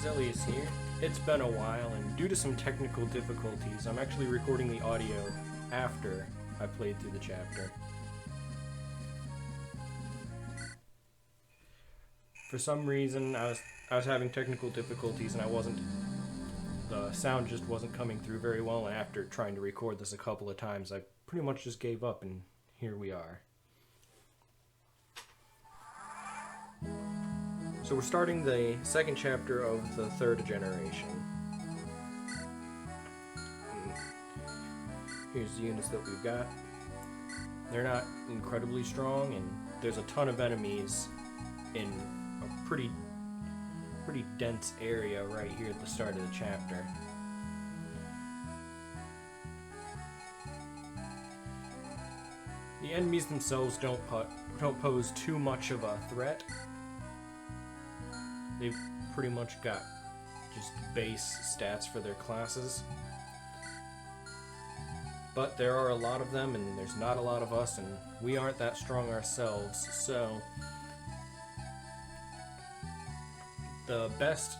Xlelius here. It's been a while, and due to some technical difficulties, I'm actually recording the audio after I played through the chapter. For some reason, I was having technical difficulties, and the sound just wasn't coming through very well, and after trying to record this a couple of times, I pretty much just gave up, and here we are. So we're starting the second chapter of the third generation. Here's the units that we've got. They're not incredibly strong, and there's a ton of enemies in a pretty dense area right here at the start of the chapter. The enemies themselves don't pose too much of a threat. They've pretty much got just base stats for their classes. But there are a lot of them, and there's not a lot of us, and we aren't that strong ourselves, so the best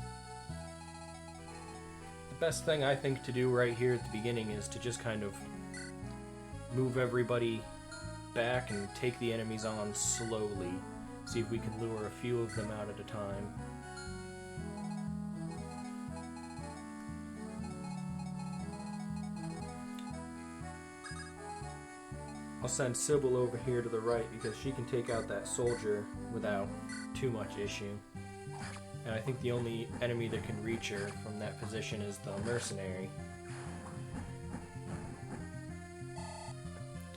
thing I think to do right here at the beginning is to just kind of move everybody back and take the enemies on slowly. See if we can lure a few of them out at a time. I'll send Sybil over here to the right because she can take out that soldier without too much issue. And I think the only enemy that can reach her from that position is the mercenary.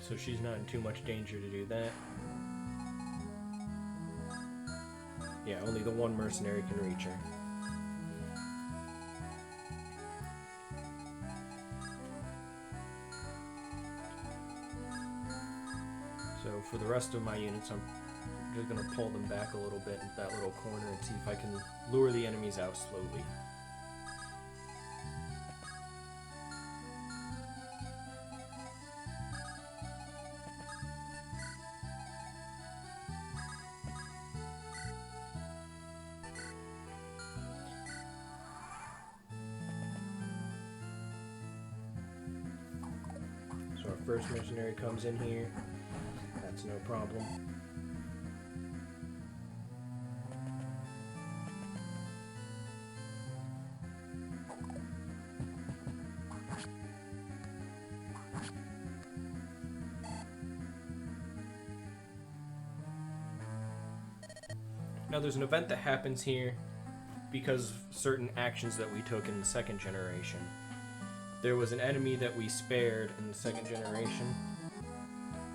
So she's not in too much danger to do that. Yeah, only the one mercenary can reach her. So for the rest of my units, I'm just going to pull them back a little bit into that little corner and see if I can lure the enemies out slowly. So our first mercenary comes in here. That's no problem. Now there's an event that happens here because of certain actions that we took in the second generation. There was an enemy that we spared in the second generation,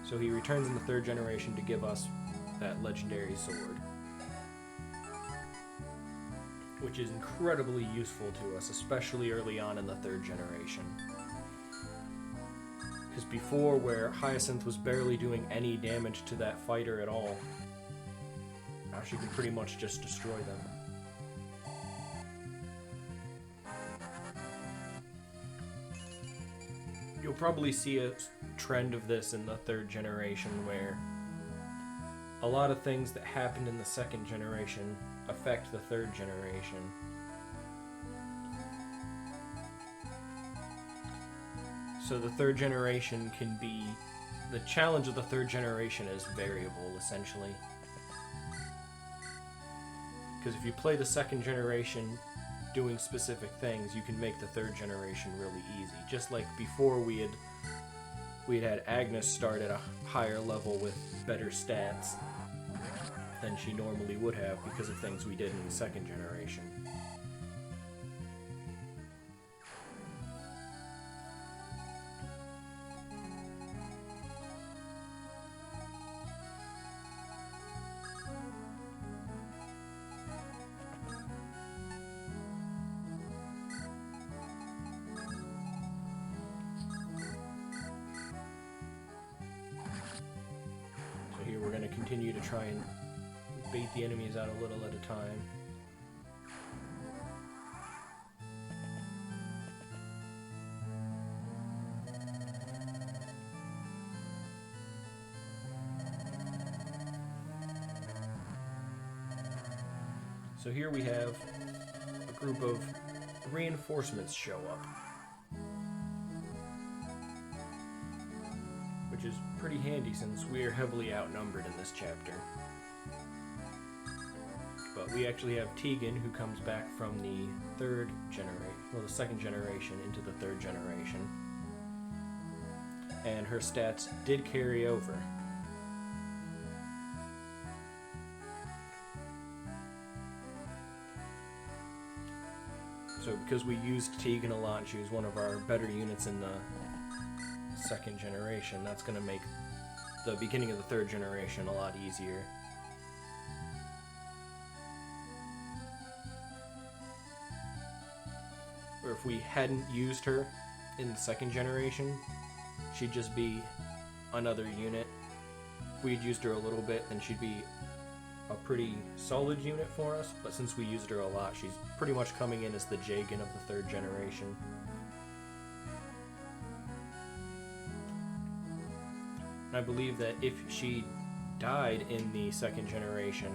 so he returns in the third generation to give us that legendary sword, which is incredibly useful to us, especially early on in the third generation. Because before, where Hyacinth was barely doing any damage to that fighter at all, now she can pretty much just destroy them. You'll probably see a trend of this in the third generation, where a lot of things that happened in the second generation affect the third generation. So the third generation can be... The challenge of the third generation is variable, essentially. Because if you play the second generation doing specific things, you can make the third generation really easy. Just like before we had Agnes start at a higher level with better stats than she normally would have because of things we did in the second generation. Here we're going to continue to try and bait the enemies out a little at a time. So here we have a group of reinforcements show up. Which is pretty handy since we are heavily outnumbered in this chapter. But we actually have Tegan, who comes back from the the second generation into the third generation. And her stats did carry over. So because we used Tegan a lot, she was one of our better units in the second generation, that's going to make the beginning of the third generation a lot easier. Or if we hadn't used her in the second generation, she'd just be another unit. If we'd used her a little bit, then she'd be a pretty solid unit for us, but since we used her a lot, she's pretty much coming in as the Jagan of the third generation. I believe that if she died in the second generation,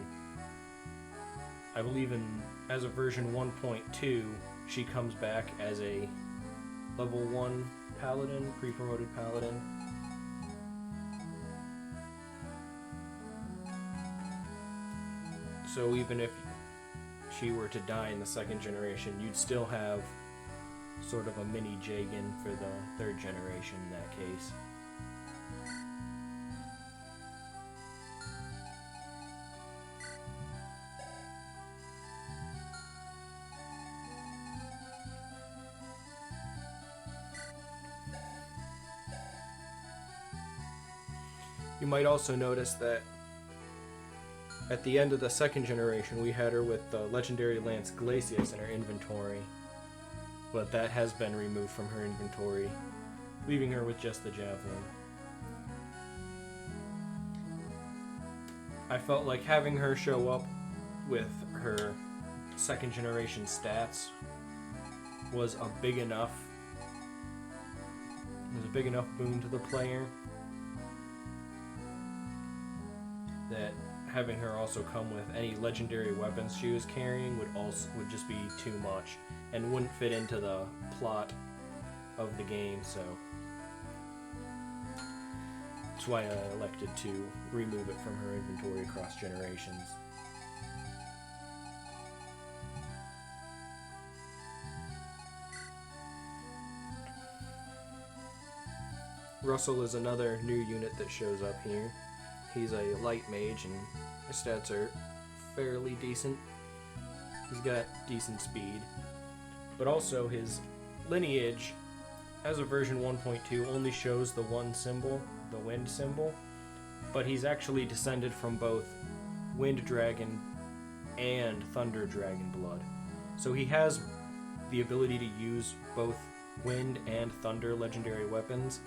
I believe as of version 1.2, she comes back as a level 1 paladin, pre-promoted paladin. So even if she were to die in the second generation, you'd still have sort of a mini Jagan for the third generation in that case. You might also notice that at the end of the second generation, we had her with the legendary lance Xlelius in her inventory, but that has been removed from her inventory, leaving her with just the javelin. I felt like having her show up with her second generation stats was a big enough boon to the player that having her also come with any legendary weapons she was carrying would just be too much and wouldn't fit into the plot of the game, so that's why I elected to remove it from her inventory across generations. Russell is another new unit that shows up here. He's a light mage and his stats are fairly decent. He's got decent speed, but also his lineage as of version 1.2 only shows the one symbol, the wind symbol, but he's actually descended from both wind dragon and thunder dragon blood. So he has the ability to use both wind and thunder legendary weapons.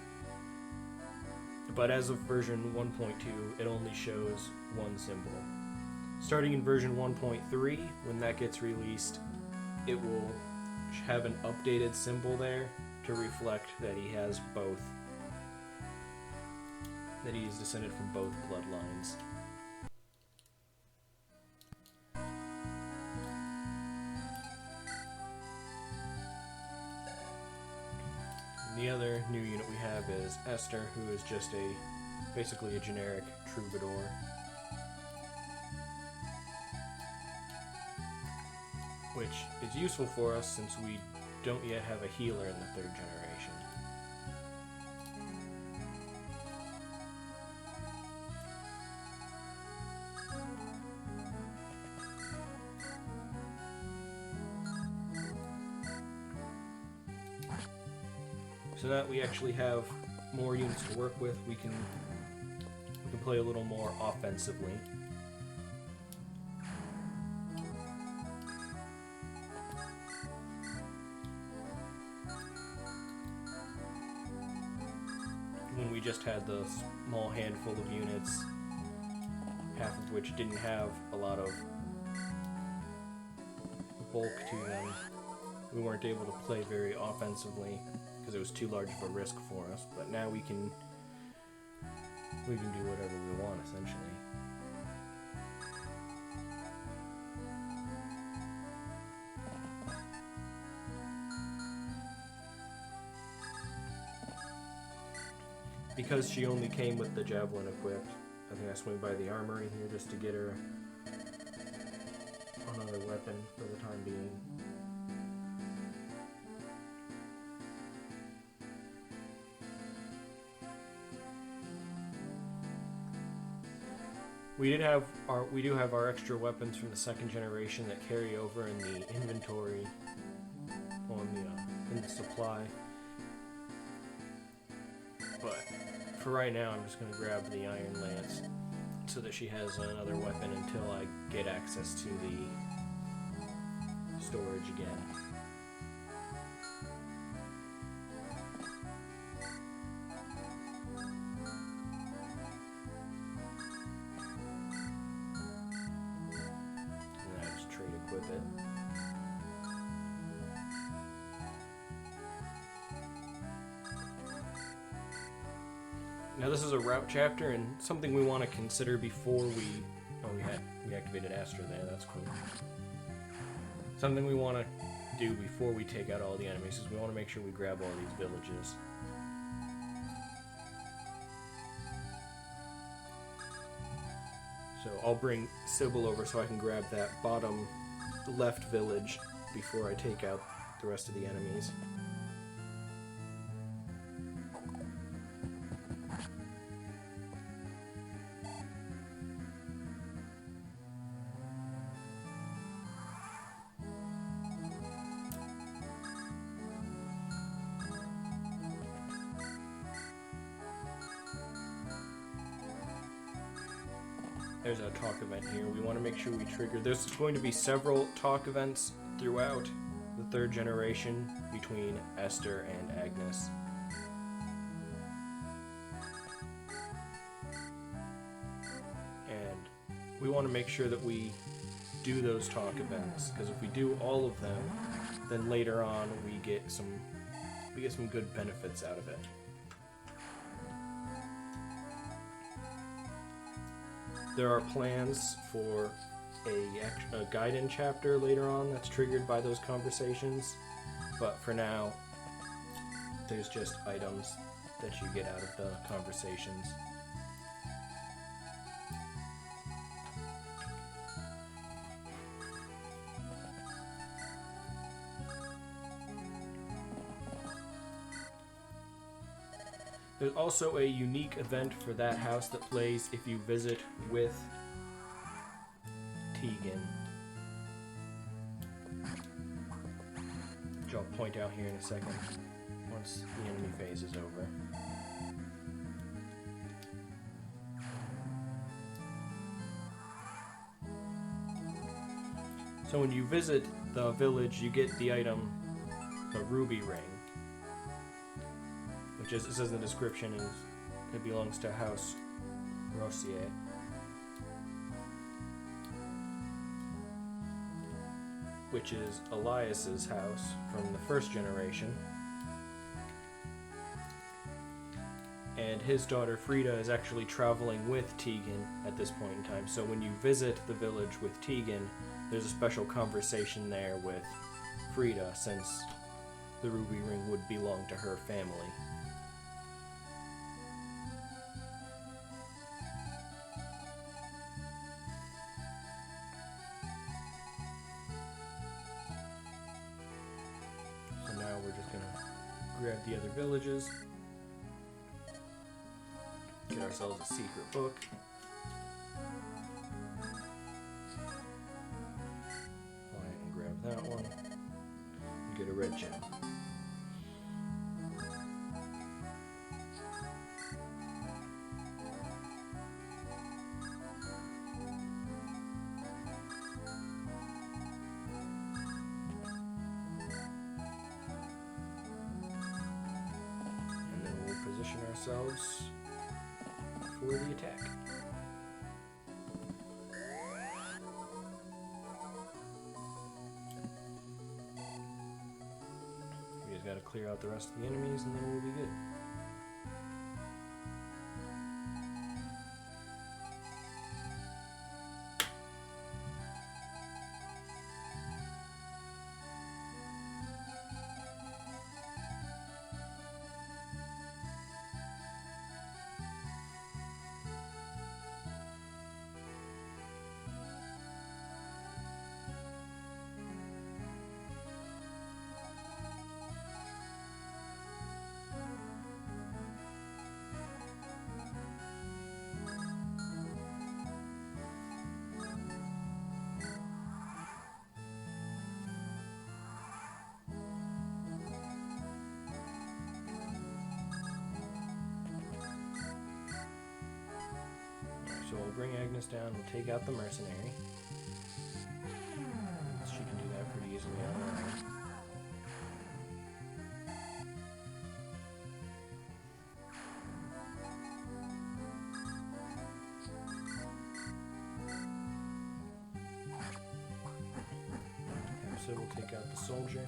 But as of version 1.2, it only shows one symbol. Starting in version 1.3, when that gets released, it will have an updated symbol there to reflect that he has both, that he is descended from both bloodlines. The other new unit we have is Esther, who is just basically a generic troubadour. Which is useful for us since we don't yet have a healer in the third generation. So that we actually have more units to work with, we can play a little more offensively. When we just had the small handful of units, half of which didn't have a lot of bulk to them, we weren't able to play very offensively because it was too large of a risk for us. But now we can do whatever we want, essentially. because she only came with the javelin equipped, I think I swing by the armory here just to get her another weapon for the time being. We do have our extra weapons from the second generation that carry over in the inventory on the in the supply. But for right now, I'm just going to grab the Iron Lance so that she has another weapon until I get access to the storage again. And I just trade equip it. Now this is a route chapter, and something we want to consider before we... Oh, we activated Esther there, that's cool. Something we want to do before we take out all the enemies is we want to make sure we grab all these villages. So I'll bring Sybil over so I can grab that bottom left village before I take out the rest of the enemies. There's a talk event here. We want to make sure we trigger. There's going to be several talk events throughout the third generation between Esther and Agnes. And we want to make sure that we do those talk events, because if we do all of them, then later on we get some good benefits out of it. There are plans for a guide-in chapter later on that's triggered by those conversations, but for now, there's just items that you get out of the conversations. There's also a unique event for that house that plays if you visit with Tegan, which I'll point out here in a second once the enemy phase is over. So when you visit the village, you get the item, the ruby ring. Which is, it says in the description, it belongs to House Rossier. Which is Elias's house from the first generation. And his daughter Frida is actually traveling with Tegan at this point in time. So when you visit the village with Tegan, there's a special conversation there with Frida, since the ruby ring would belong to her family. Grab the other villages, get ourselves a secret book, and grab that one, and get a red gem. Ourselves for the attack. We just gotta clear out the rest of the enemies and then we'll be good. we'll bring Agnes down, we'll take out the mercenary. She can do that pretty easily on her own. So we'll take out the soldier.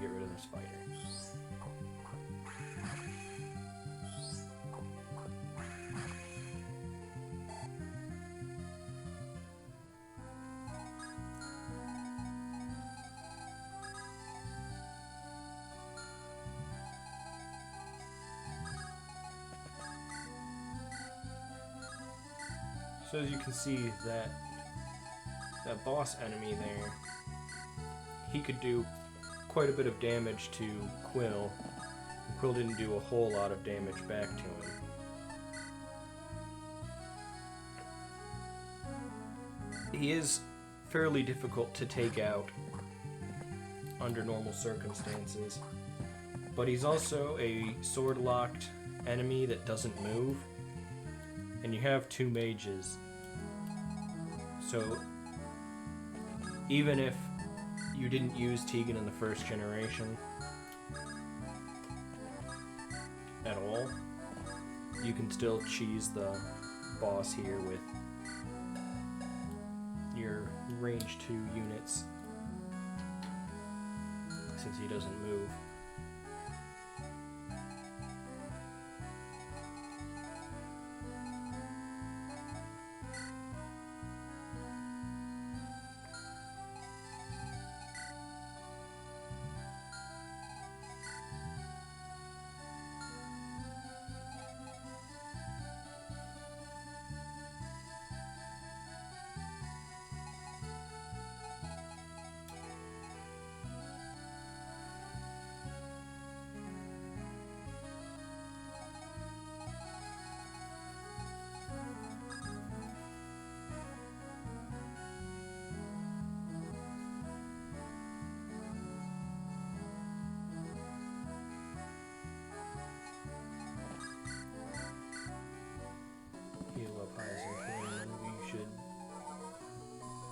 Get rid of this fighter. So as you can see, that boss enemy there, he could do quite a bit of damage to Quill. Quill didn't do a whole lot of damage back to him. He is fairly difficult to take out under normal circumstances, but he's also a sword-locked enemy that doesn't move, and you have 2 mages, so even if you didn't use Tegan in the first generation at all, you can still cheese the boss here with your range 2 units, since he doesn't move.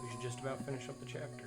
We should just about finish up the chapter.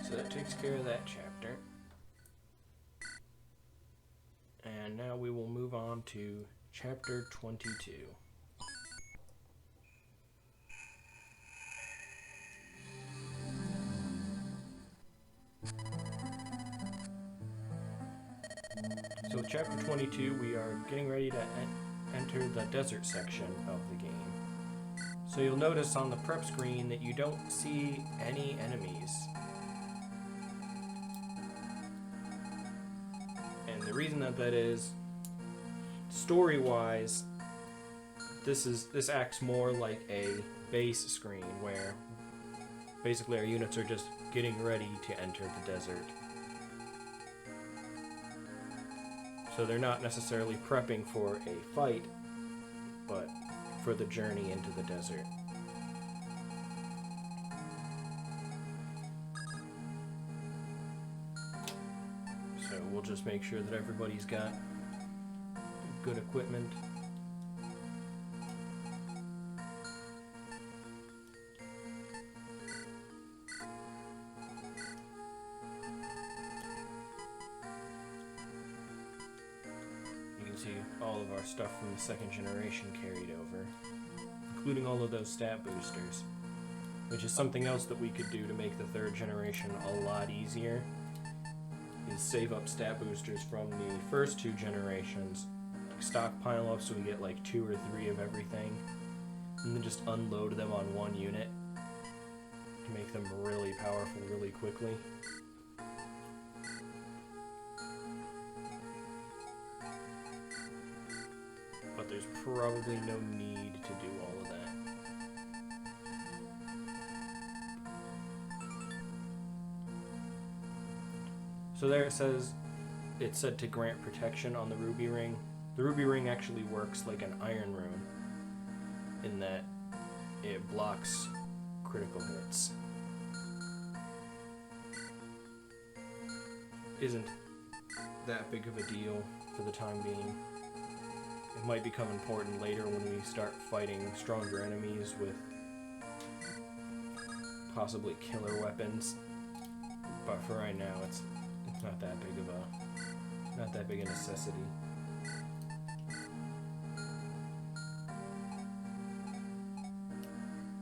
So that takes care of that chapter. And now we will move on to chapter 22. So with chapter 22, we are getting ready to enter the desert section of the game. So you'll notice on the prep screen that you don't see any enemies. And the reason that is, story-wise, this acts more like a base screen where basically our units are just getting ready to enter the desert. So they're not necessarily prepping for a fight, but for the journey into the desert. So we'll just make sure that everybody's got good equipment. All of our stuff from the second generation carried over, including all of those stat boosters, which is something else that we could do to make the third generation a lot easier, is save up stat boosters from the first two generations, stockpile up so we get like 2 or 3 of everything, and then just unload them on one unit to make them really powerful really quickly. But there's probably no need to do all of that. So there it says, it's said to grant protection on the ruby ring. The ruby ring actually works like an iron rune in that it blocks critical hits. Isn't that big of a deal for the time being. It might become important later when we start fighting stronger enemies with possibly killer weapons. But for right now, it's not that big a necessity.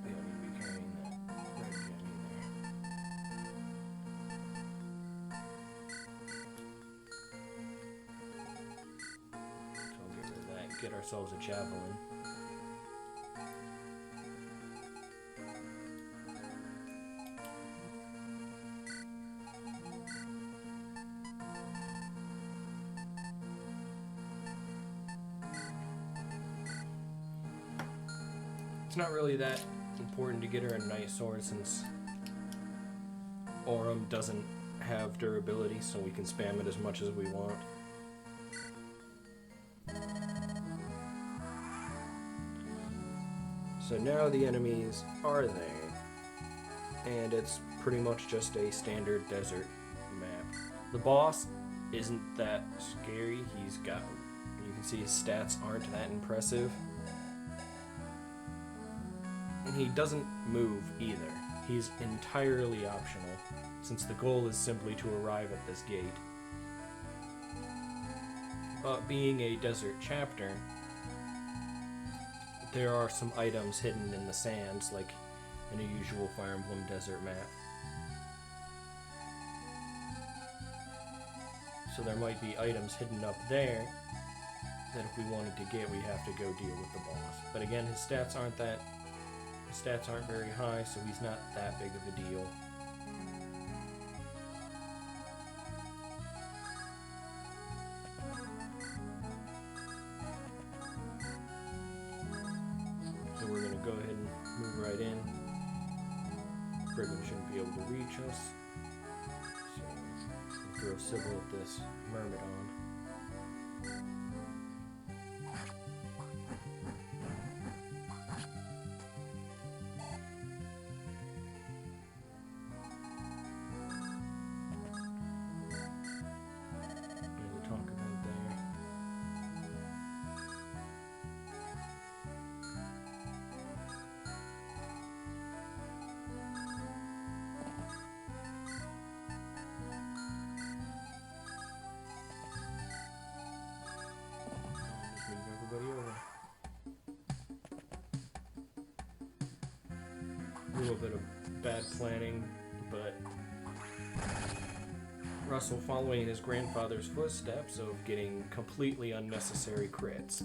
We don't need to be carrying that red gem either. So we'll get rid of that and get ourselves a javelin. It's not really that important to get her a night sword since Aurum doesn't have durability, so we can spam it as much as we want. So now the enemies are there, and it's pretty much just a standard desert map. The boss isn't that scary. You can see his stats aren't that impressive. And he doesn't move either. He's entirely optional, since the goal is simply to arrive at this gate. But being a desert chapter, there are some items hidden in the sands, like in a usual Fire Emblem desert map. So there might be items hidden up there that if we wanted to get, we'd have to go deal with the boss. But again, his stats aren't very high, so he's not that big of a deal. So we're going to go ahead and move right in. Brigand shouldn't be able to reach us. So we'll throw Sybil at this Myrmidon. A little bit of bad planning, but Russell following his grandfather's footsteps of getting completely unnecessary crits.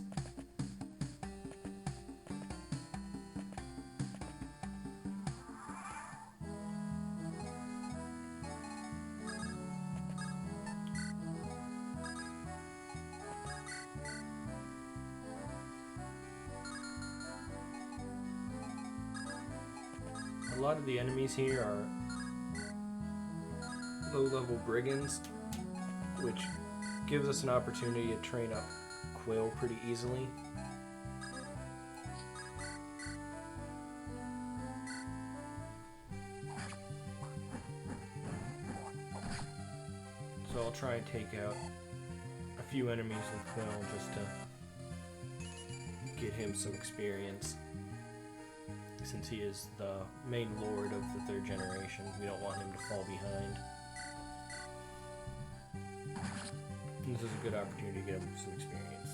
A lot of the enemies here are low-level brigands, which gives us an opportunity to train up Quill pretty easily. So I'll try and take out a few enemies with Quill just to get him some experience. Since he is the main lord of the third generation, we don't want him to fall behind. And this is a good opportunity to get him some experience.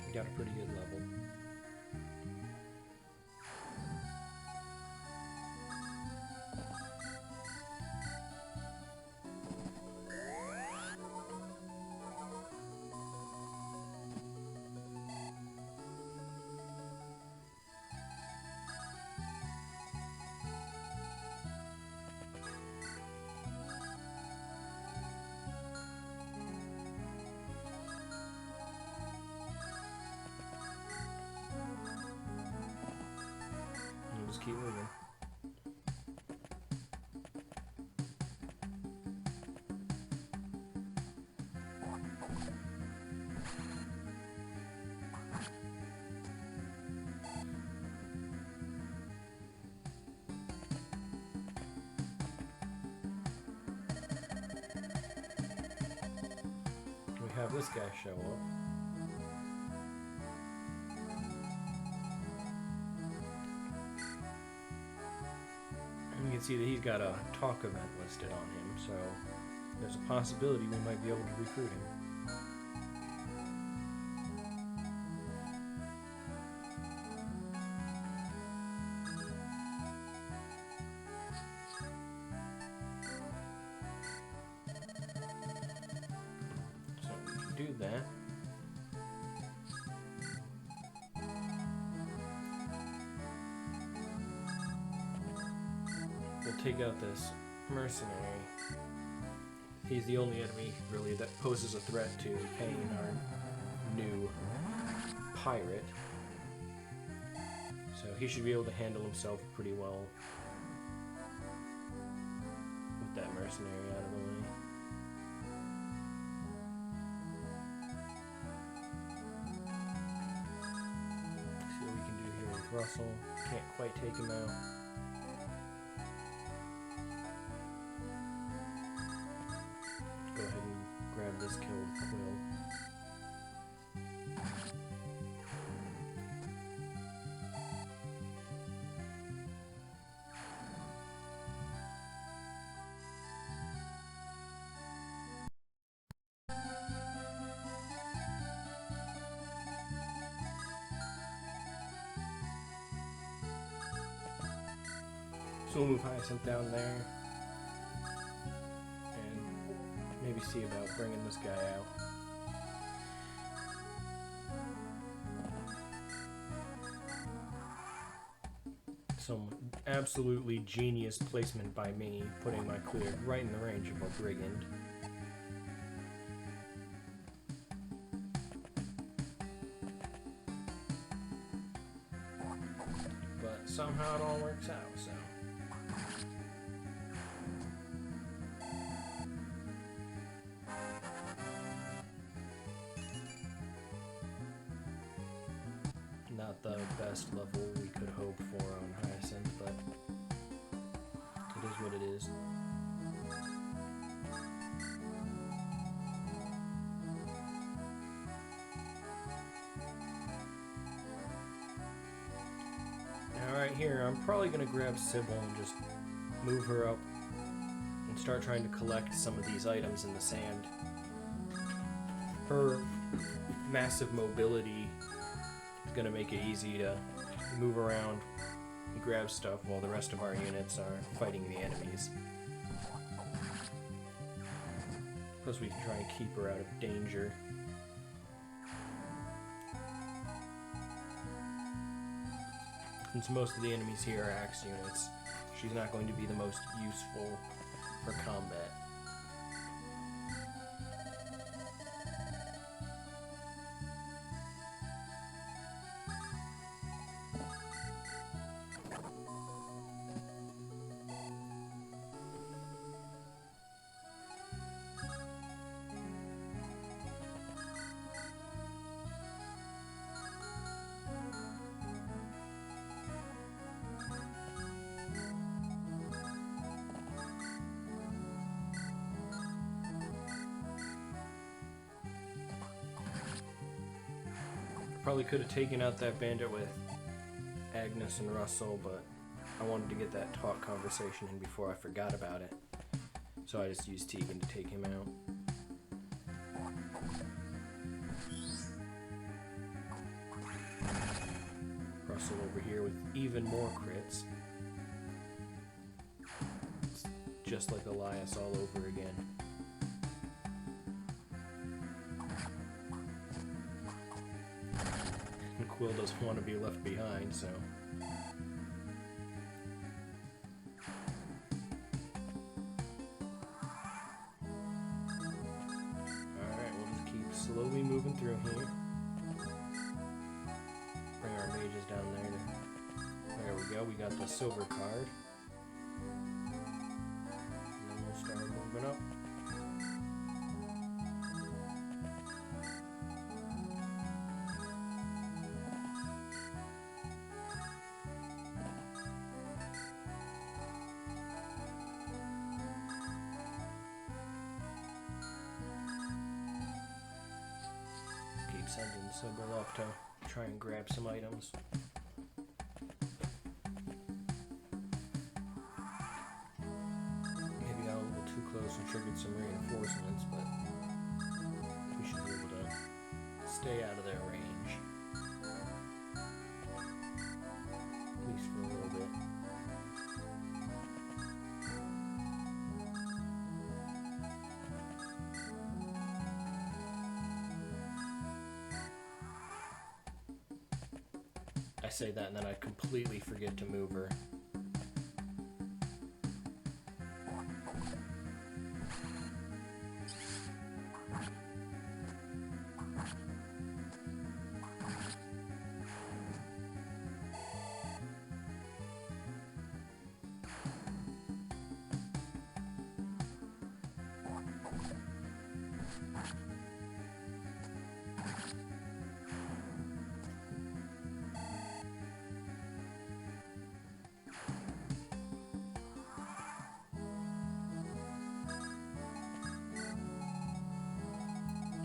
We got a pretty good level. keep moving. We have this guy show up. You can see that he's got a talk event listed on him, so there's a possibility we might be able to recruit him. So we can do that. We'll take out this mercenary. He's the only enemy, really, that poses a threat to Kane, our new pirate. So he should be able to handle himself pretty well with that mercenary out of the way. See what we can do here with Russell. Can't quite take him out. Go ahead and grab this kill with Quill. So we'll move Hyacinth down there. Maybe see about bringing this guy out. Some absolutely genius placement by me, putting my clear right in the range of a brigand. But somehow it all works out, so. Not the best level we could hope for on Hyacinth, but it is what it is. Now right here, I'm probably going to grab Sybil and just move her up and start trying to collect some of these items in the sand. Her massive mobility going to make it easy to move around and grab stuff while the rest of our units are fighting the enemies. Plus we can try and keep her out of danger. Since most of the enemies here are axe units, she's not going to be the most useful for combat. Probably could have taken out that bandit with Agnes and Russell, but I wanted to get that talk conversation in before I forgot about it. So I just used Tegan to take him out. Russell over here with even more crits. It's just like Elias all over again. And Quill doesn't want to be left behind, so... Alright, we'll just keep slowly moving through here. Bring our mages down there to There we go, we got the silver card. And then we'll start moving up. Keep sending Sybil up to try and grab some items. Maybe got a little too close and triggered some reinforcements, but we should be able to stay out of their range. At least for a little bit. I say that and then I completely forget to move her.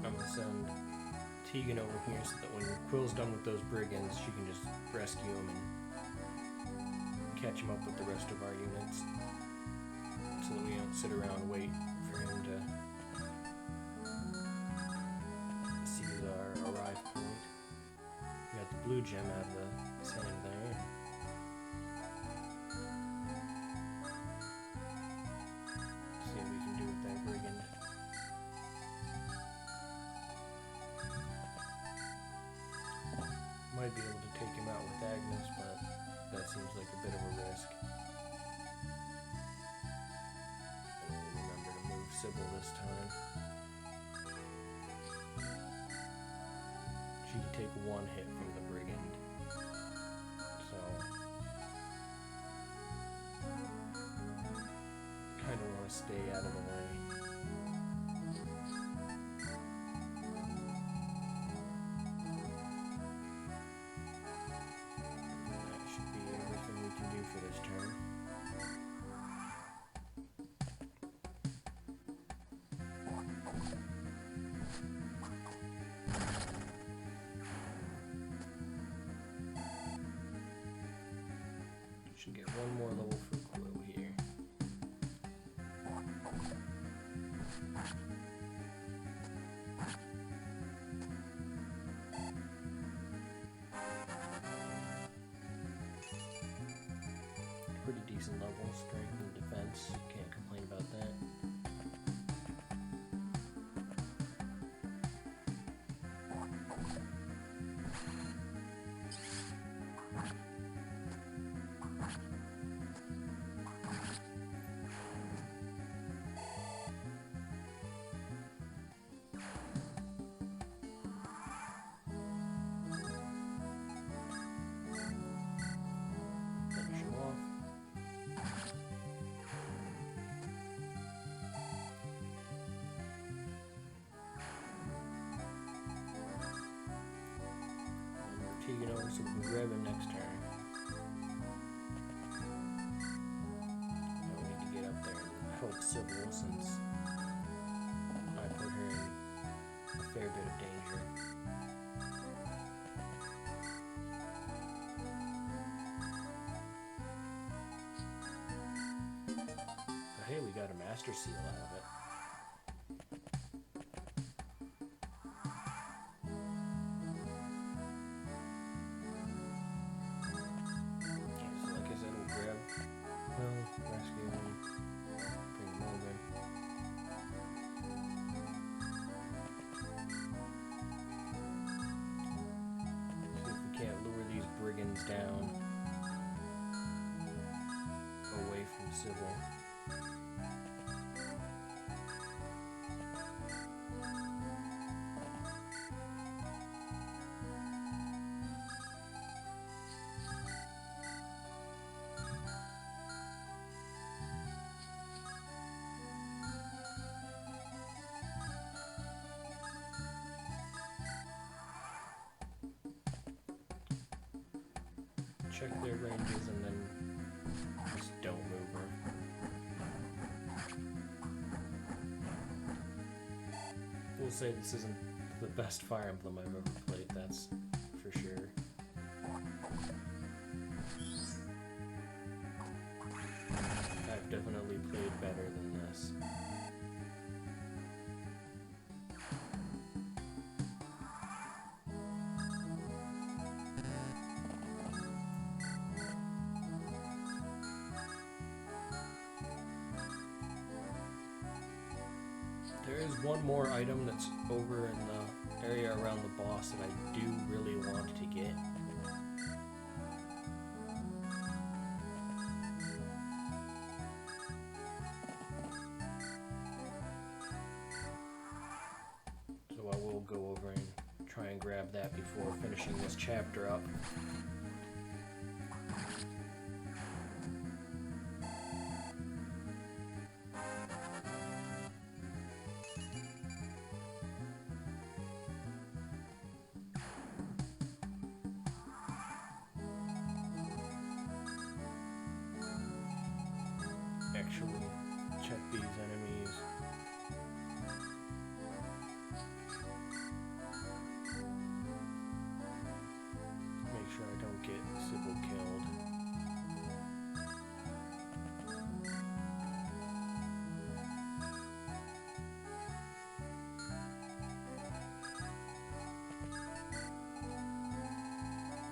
I'm gonna send Tegan over here so that when Quill's done with those brigands, she can just rescue him and catch him up with the rest of our units, so that we don't sit around and wait for him to seize our arrive point. We got the blue gem out of the sand there. See what we can do with that brigand. Might be able to take him out with Agnes, but that seems like a bit of a risk. And we'll remember to move Sybil this time. She can take one hit from the brigand. So kind of want to stay out of the way. For this turn. Should get one more level for Quill here. Pretty decent level, strength and defense. Can't complain about that. Finish him off. Tegan over so we can grab him next turn. Now we need to get up there and help Sybil since I put her in a fair bit of danger. But hey, we got a master seal out of it. Rescue him, bring him over. See if we can't lure these brigands down away from Sybil. check their ranges and then just don't move her. We'll say this isn't the best Fire Emblem I've ever played, that's for sure. I've definitely played better than this. There is one more item that's over in the area around the boss that I do really want to get. So I will go over and try and grab that before finishing this chapter up. Actually check these enemies. Make sure I don't get Sybil killed.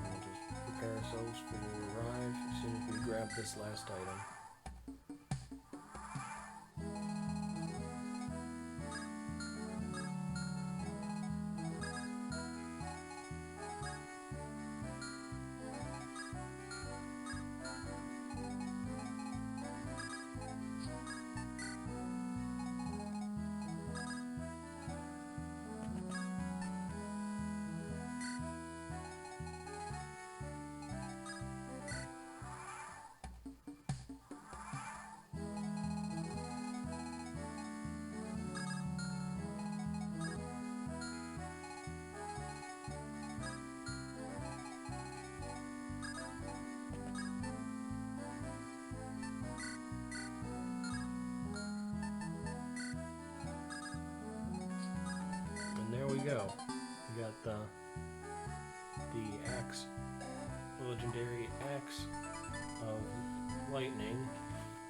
We'll just prepare ourselves for the arrive as soon as we grab this last item. There we go. We got the axe, the legendary axe of lightning.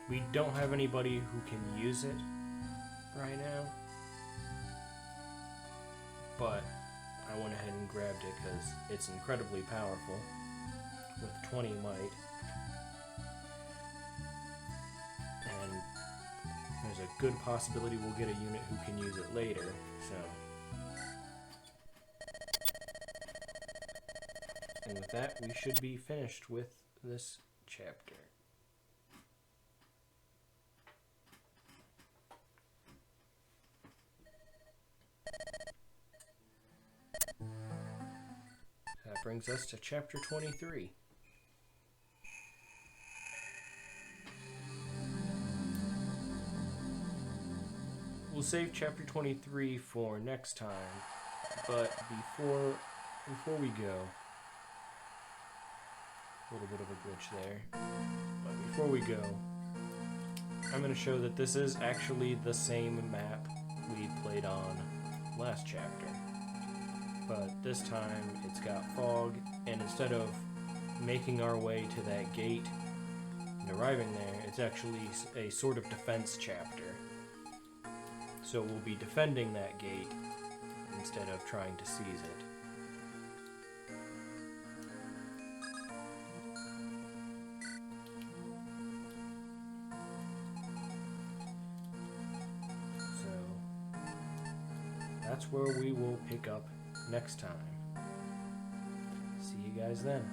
We don't have anybody who can use it right now, but I went ahead and grabbed it because it's incredibly powerful with 20 might, and there's a good possibility we'll get a unit who can use it later, so. And with that, we should be finished with this chapter. That brings us to chapter 23. We'll save chapter 23 for next time, but before we go, a little bit of a glitch there. But before we go, I'm going to show that this is actually the same map we played on last chapter. But this time it's got fog, and instead of making our way to that gate and arriving there, it's actually a sort of defense chapter. So we'll be defending that gate instead of trying to seize it. That's where we will pick up next time. See you guys then.